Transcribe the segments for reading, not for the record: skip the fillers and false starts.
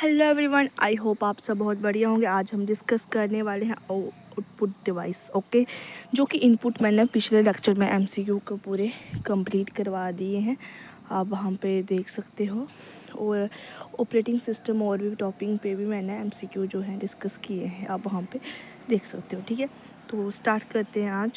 Hello everyone, I hope आप सब बहुत बढ़िया होंगे। आज हम डिस्कस करने वाले हैं आउटपुट डिवाइस, ओके, जो कि इनपुट मैंने पिछले लेक्चर में एमसीक्यू को पूरे कंप्लीट करवा दिए हैं, आप वहाँ पे देख सकते हो। और ऑपरेटिंग सिस्टम और भी टॉपिक पे भी मैंने एमसीक्यू जो है डिस्कस किए हैं, आप वहाँ पे देख सकते हो। ठीक है, तो स्टार्ट करते हैं आज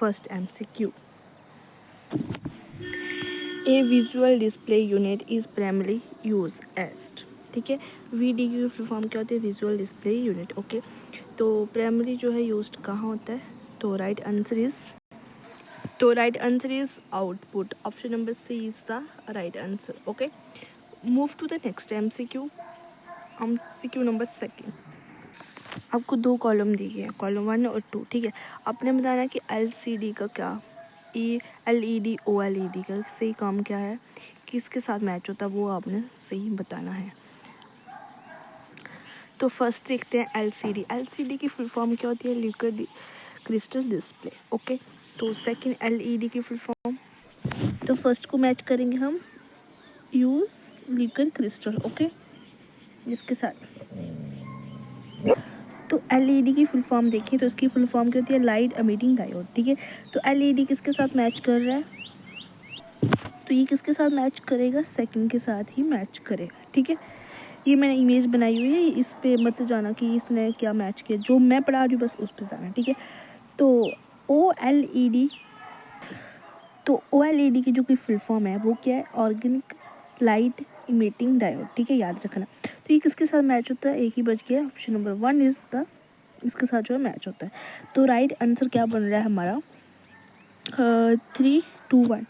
first MCQ. A visual display unit is primary use as, ठीक है। वीडी की फुल फॉर्म क्या होती है? Visual display unit, okay. तो प्राइमरी जो है यूज्ड कहाँ होता है? तो right answer is output. Option number C is the right answer, okay. Move to the next MCQ number second. आपको दो कॉलम दिए हैं, कॉलम 1 और 2, ठीक है। आपने बताना कि एलसीडी का क्या, एलईडी ओएलईडी का सही काम क्या है, किसके साथ मैच होता है, वो आपने सही बताना है। तो फर्स्ट देखते हैं एलसीडी। एलसीडी की फुल फॉर्म क्या होती है? Liquid crystal display, okay. तो सेकंड एलईडी की फुल फॉर्म, तो फर्स्ट को मैच करेंगे हम, यूज लिक्विड क्रिस्टल, ओके, जिसके साथ। तो एलईडी की फुल फॉर्म देखिए तो इसकी फुल फॉर्म क्या होती है? लाइट एमिटिंग डायोड, ठीक है। तो एलईडी किसके साथ मैच कर रहा है? तो ये किसके साथ मैच करेगा? सेकंड के साथ ही मैच करेगा, ठीक है। ये मैंने इमेज बनाई हुई है, इस पे मत जाना कि इसने क्या मैच किया, जो मैं पढ़ा रही हूँ बस उस पे जाना, ठीक है। तो ओएलईडी, ओएलईडी की जो कोई फुल फॉर्म है वो क्या है? ऑर्गेनिक लाइट इमिटिंग डायोड, ठीक है, याद रखना। तो ये किसके साथ मैच होता है? एक ही बच गया, ऑप्शन नंबर 1 इज द, इसके साथ जो है मैच होता है। तो राइट आंसर क्या बन रहा है हमारा? 3-2-1।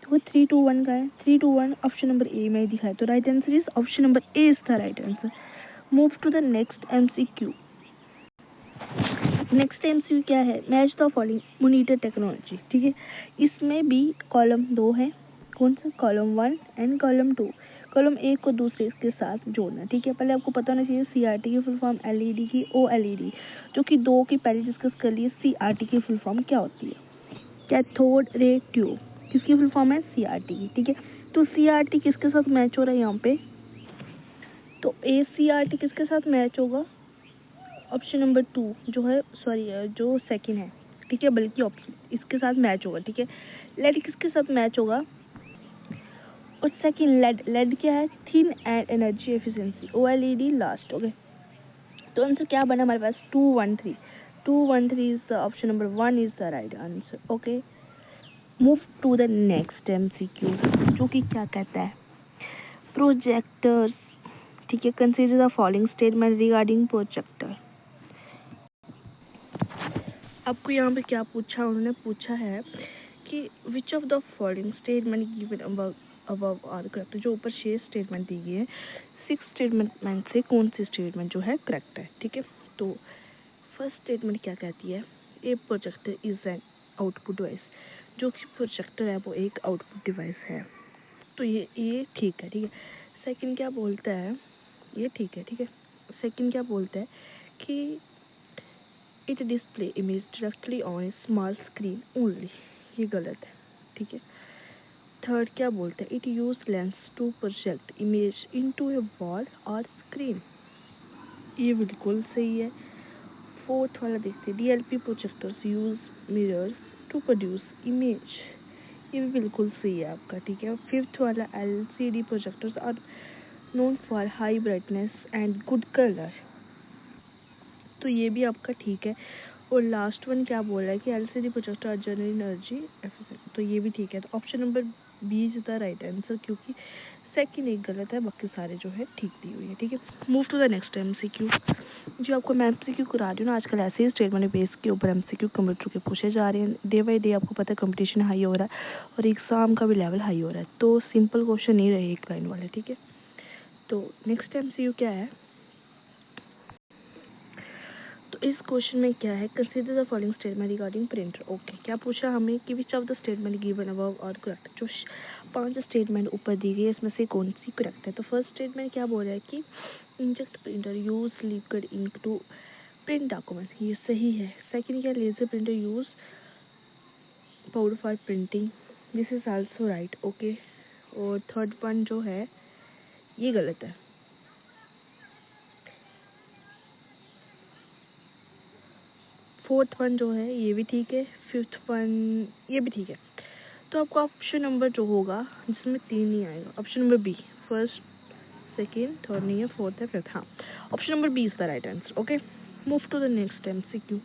तो 3-2-1 का है, 3-2-1 ऑप्शन नंबर ए में दिखाया, तो right answer is option number A is the right answer. Move to the next MCQ. Next MCQ क्या है? Match the following monitor technology, ठीक है। इसमें भी कॉलम 2 है, कौन सा? Column 1 and column 2। कॉलम 1 को दूसरे इसके साथ जोड़ना, ठीक है। पहले आपको पता होना चाहिए सीआरटी की फुल फॉर्म, एलईडी की ओएलईडी, जो कि 2 की पहले डिस्कस कर लिए। सीआरटी की फुल फॉर्म क्या होती है? कैथोड रे ट्यूब, किसकी फुल फॉर्म है? सीआरटी की, ठीक है। तो सीआरटी किसके साथ मैच हो रहा है यहाँ पे? तो ए सीआरटी किसके साथ मैच होगा? ऑप्शन नंबर 2 जो है, सॉरी जो सेकंड है, ठीक है, बल्कि ऑप्शन इसके साथ मैच होगा, ठीक है। लेड किसके साथ मैच होगा? और सेकंड लेड क्या है? Thin and energy efficiency, OLED last, okay. तो आंसर क्या बना हमारे पास? 213 is the option number 1 is the right answer, okay. Move to the next MCQ, जो कि क्या कहता है? प्रोजेक्टर्स, ठीक है। Consider the following statement regarding projector. आपको यहाँ पे क्या पूछा? उन्होंने पूछा है कि which of the following statement given above are correct. जो ऊपर 6 स्टेटमेंट दी गई है, 6 स्टेटमेंट में से कौन सी स्टेटमेंट जो है करेक्ट है, ठीक है। तो फर्स्ट स्टेटमेंट क्या कहती है? A projector is an output device, जो कि प्रोजेक्टर है वो एक आउटपुट डिवाइस है, तो ये ठीक है, ठीक है। सेकंड क्या बोलता है? ये ठीक है, ठीक है। सेकंड क्या बोलता है कि it display image directly on small screen only, ये गलत है, ठीक है। थर्ड क्या बोलता है? It use lens to project image into a wall और स्क्रीन, ये बिल्कुल सही है। फोर्थ वाला देखते हैं, DLP projectors use mirrors to produce image, ये भी बिल्कुल सही है आपका, ठीक है। फिफ्थ वाला, LCD projectors are known for high brightness and good colour, तो ये भी आपका ठीक है। और लास्ट वन क्या बोल रहा है कि LCD projector are general energy efficient, तो ये भी ठीक है। तो option number B is the right answer, क्योंकि सेकंड एक गलत है, बाकी सारे जो है ठीक दी हुई है, ठीक है। Move to the next MCQ. जो आपको मैं एमसीक्यू करा रही हूँ ना, आजकल ऐसे ही स्टेटमेंट बेस के ऊपर एमसीक्यू कंप्यूटर के पूछे जा रहे हैं। डे बाई डे आपको पता है कंपटीशन हाई हो रहा है और एग्जाम का भी लेवल हाई हो रहा है, तो सिंपल क्वेश्चन नहीं रहे एक लाइन वाले, ठीक है। तो नेक्स्ट एमसीक्यू क्या है? तो इस क्वेश्चन में क्या है? Consider the following statement regarding printer, okay. क्या पूछा हमें कि which of the statement given above are correct. जो 5 स्टेटमेंट ऊपर दी गई है इसमें से कौन सी करेक्ट है? तो फर्स्ट स्टेटमेंट क्या बोल रहा है कि inkjet printer use liquid ink to print document, ये सही है। सेकंड क्या? Laser printer use powder for printing, this is also right, okay. और थर्ड वन जो है ये गलत है, फोर्थ वन जो है ये भी ठीक है, फिफ्थ वन ये भी ठीक है। तो आपका ऑप्शन नंबर जो होगा जिसमें 3 नहीं आएगा, option number B, first second third नहीं है, फोर्थ है फिफ्थ, हाँ option number B is the right answer. Okay, move to the next MCQ,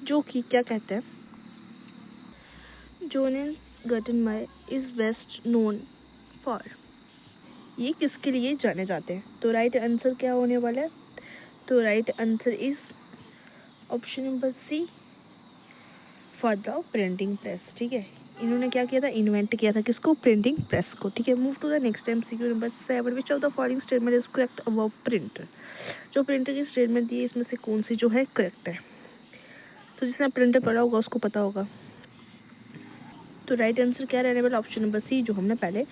जो कि क्या कहते हैं, Johannes Gutenberg is best known for, ये किसके लिए जाने जाते हैं? तो राइट आंसर क्या होने वाला है? तो right answer is option number C, for the printing press. ठीक है, इन्होंने क्या किया था, इन्वेंट किया था किसको, प्रिंटिंग प्रेस को। ठीक है, move to the next MCQ number 7, which of the following statement is correct about printer, जो प्रिंटर की स्टेटमेंट दी है इसमें से कौन सी जो है करेक्ट है? तो जिसने प्रिंटर पढ़ा होगा उसको पता होगा। तो राइट आंसर क्या रहने वाला, ऑप्शन नंबर सी, जो हमने पहले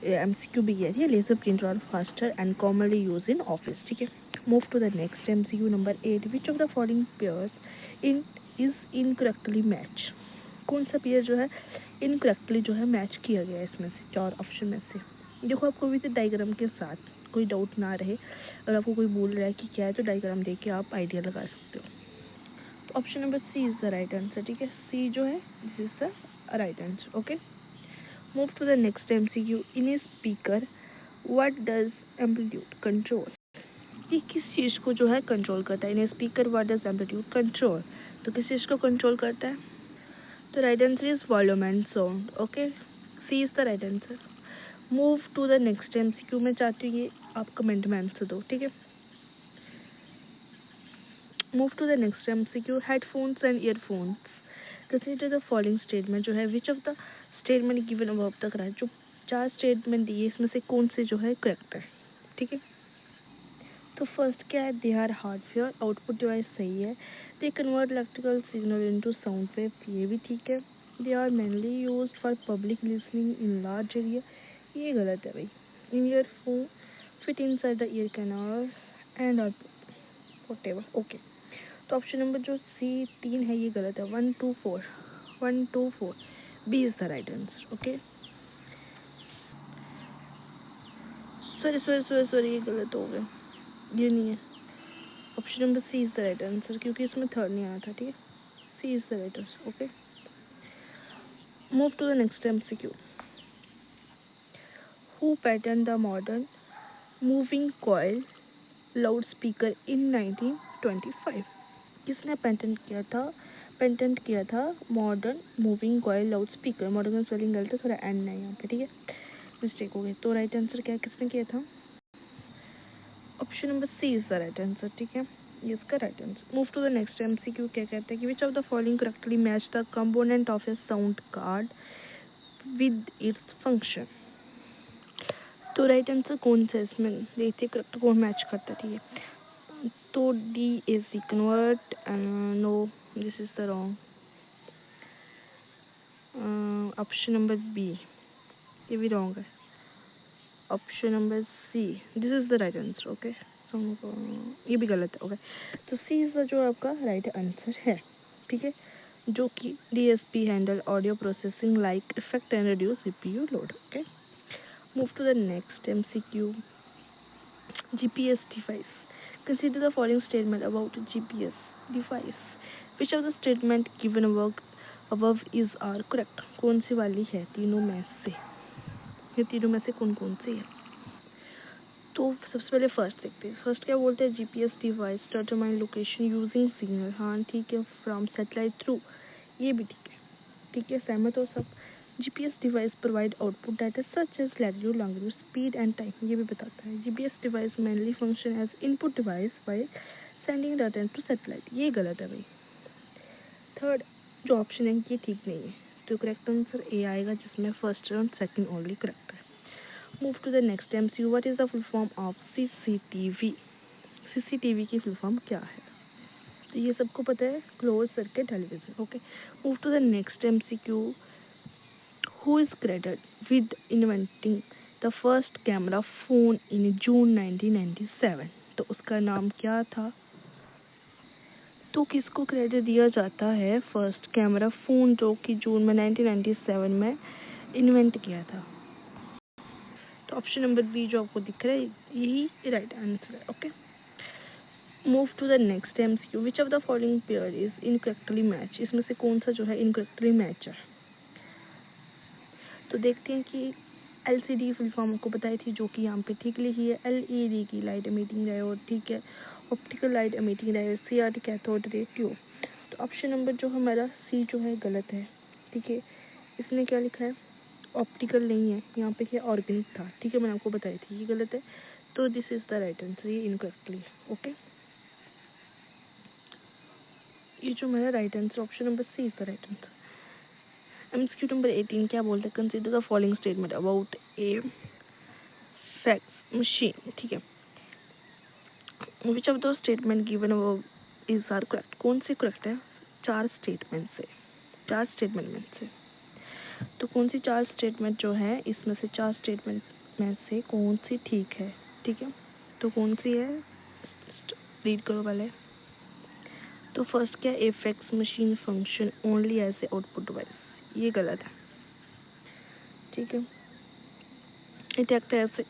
MCQ भी किया थी, laser printer are faster and commonly use in office. ठीक है, move to the next MCQ number 8, which of the following pairs in is incorrectly match, कौन सा पेयर जो है इनकरेक्टली जो है मैच किया गया है इसमें से, 4 ऑप्शन में से। देखो आपको भी डायग्राम के साथ कोई डाउट ना रहे, अगर आपको कोई बोल रहा है कि क्या है तो डायग्राम देख के आप आइडिया लगा सकते हो। तो option number C is the right answer. ठीक है, सी जो है this is the right answer. Okay, move to the next MCQ, in a speaker what does amplitude control, ये किस चीज को जो है कंट्रोल करता है? In a speaker what does amplitude control, तो किस चीज को कंट्रोल करता है? तो right answer is volume and sound. Okay, C is the right answer. Move to the next MCQ, मैं चाहती हूँ ये आप कमेंट में आंसर दो। ठीक है, move to the next MCQ, headphones and earphones, consider the following statement, जो है which of the statement given above तक रहा है, जो 4 स्टेटमेंट दिए इसमें से कौन से जो है करेक्ट है? ठीक है, तो फर्स्ट क्या है, they are hardware, output device सही है। They convert electrical signal into sound wave, ये भी ठीक है। They are mainly used for public listening in large area, ये गलत है भाई। In earphone fit inside the ear canal and are portable. Okay, तो ऑप्शन नंबर जो सी 3 है ये गलत है, 1 2 4 1 2 4 B is the right answer. Okay, sorry ये गलत हो गया, ये नहीं है, option number C is the right answer, क्योंकि इसमें थर्ड नहीं आया था। ठीक है, C is the right answer. Okay, move to the next MCQ, who patented the modern moving coil loudspeaker in 1925, किसने पेटेंट किया था modern moving coil loudspeaker. Modern का स्पेलिंग गलत है, थोड़ा एंड नहीं यहाँ पे, ठीक है, मिस्टेक हो गई। तो राइट आंसर क्या किसने किया था, option number C is the right answer. ठीक है, ये इसका right answer. Move to the next MCQ, क्या कहते हैं कि which of the following correctly match the component of a sound card with its function, तो राइट आंसर कौन सा इसमें देखते करेक्ट कौन मैच करता है? ठीक है, तो DAC convert, no this is the wrong, option number B ये भी रॉन्ग है, option number C this is the right answer. Okay, ये भी गलत है। ओके, तो सी इज द जो आपका राइट आंसर है। ठीक है, जो कि DSP handle audio processing like effect and reduce CPU load. Okay, move to the next MCQ, GPS device, consider the following statement about GPS device, which of the statement given above is are correct, कौन सी वाली है तीनों में से, ये तीनों में से कौन कौन सी है? तो सबसे पहले फर्स्ट देखते हैं, फर्स्ट क्या बोलते हैं, GPS device determine location using signal, हाँ ठीक है, फ्रॉम सैटेलाइट थ्रू, ये भी ठीक है, सहमत हो सब। GPS device provide output data such as latitude longitude speed and time, ये भी बताता है। GPS device mainly function as input device by sending data to satellite, ये गलत है भाई। थर्ड जो ऑप्शन है ये ठीक नहीं है, तो करेक्ट आंसर ए आएगा, जिसमें फर्स्ट और सेकंड ओनली करेक्ट है। Move to the next MCQ, what is the full form of CCTV, CCTV की फुल फॉर्म क्या है? तो ये सबको पता है, close circuit television. Okay, move to the next MCQ, who is credited with inventing the first camera phone in June 1997, तो उसका नाम क्या था? तो किसको क्रेडिट दिया जाता है फर्स्ट कैमरा फोन जो कि जून में 1997 में इन्वेंट किया था? तो ऑप्शन नंबर बी जो आपको दिख रहा है यही राइट आंसर है। Okay, move to the next MCQ, which of the following pair is incorrectly match, इसमें से कौन सा जो है इनकरेक्टली मैच है। तो देखते हैं कि LCD फुल फॉर्म आपको बताई थी, जो कि यहाँ पे ठीक लिखी है LED की लाइट एमिटिंग डायोड, ठीक है, optical light emitting diode, CRT cathode ray tube. तो ऑप्शन नंबर जो हमारा C जो है गलत है, ठीक है। इसने क्या लिखा है, ऑप्टिकल नहीं है, यहाँ पे क्या ऑर्गेनिक था, ठीक है, मैंने आपको बताई थी, ये गलत है। तो this is the right answer, ये इनकरेक्टली, ओके। ये जो मेरा right answer option number C is the right answer. MCQ number 18 क्या बोलते हैं, consider the following statement about a fax machine, ठीक है। Which of the statement given above is are correct, कौन से करेक्ट है, चार स्टेटमेंट में से। तो कौन सी चार स्टेटमेंट जो है, इसमें से चार स्टेटमेंट में से कौन सी ठीक है, ठीक है। तो कौन सी है, रीड करो पहले। तो फर्स्ट क्या, a fax machine function only as a output device, ये गलत है, ठीक है। It act as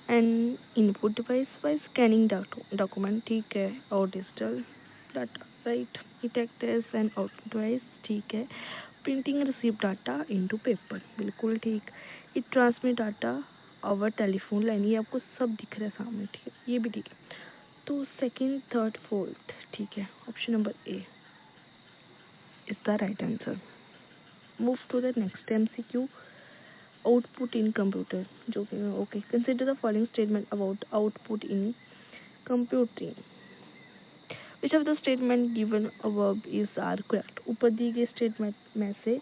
an input device by scanning document, ठीक है, और digital data, right. It act as an output device, ठीक है। Printing receive data into paper, बिल्कुल ठीक। It transmit data over telephone line, ये आपको सब दिख रहा है सामने, ठीक है, ये भी ठीक है। तो सेकंड, थर्ड, फोर्थ, ठीक है, option number A is the right answer. Move to the next MCQ, output in computer, जो कि okay, consider the following statement about output in computing. Which of the statement given above is are correct, ऊपर दी गई statement में से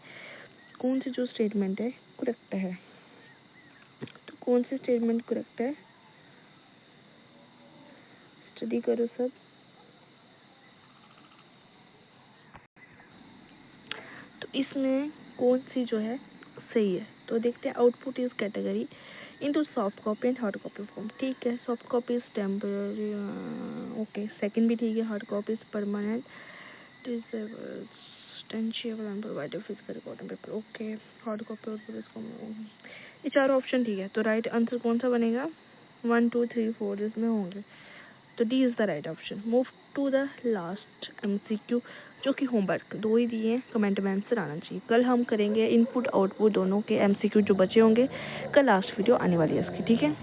कौन सी जो statement है करेक्ट है। तो कौन सी स्टेटमेंट करेक्ट है, स्टडी करो सब। तो इसमें कौन सी जो है सही है, तो देखते हैं। Output is category into soft copy and hard copy form, ठीक है। Soft copy is temporary, okay. Second भी ठीक है, hard copy is permanent, tangible and provided physical recording paper, okay. Hard copy और इसको, ये चारों ऑप्शन ठीक है। तो राइट आंसर कौन सा बनेगा, 1 2 3 4 इसमें होंगे, तो D is the right option. Move to the last MCQ, जो कि होमवर्क दो ही दिए हैं, कमेंट में आंसर आना चाहिए। कल हम करेंगे इनपुट आउटपुट दोनों के MCQ जो बचे होंगे, कल लास्ट वीडियो आने वाली है इसकी, ठीक है।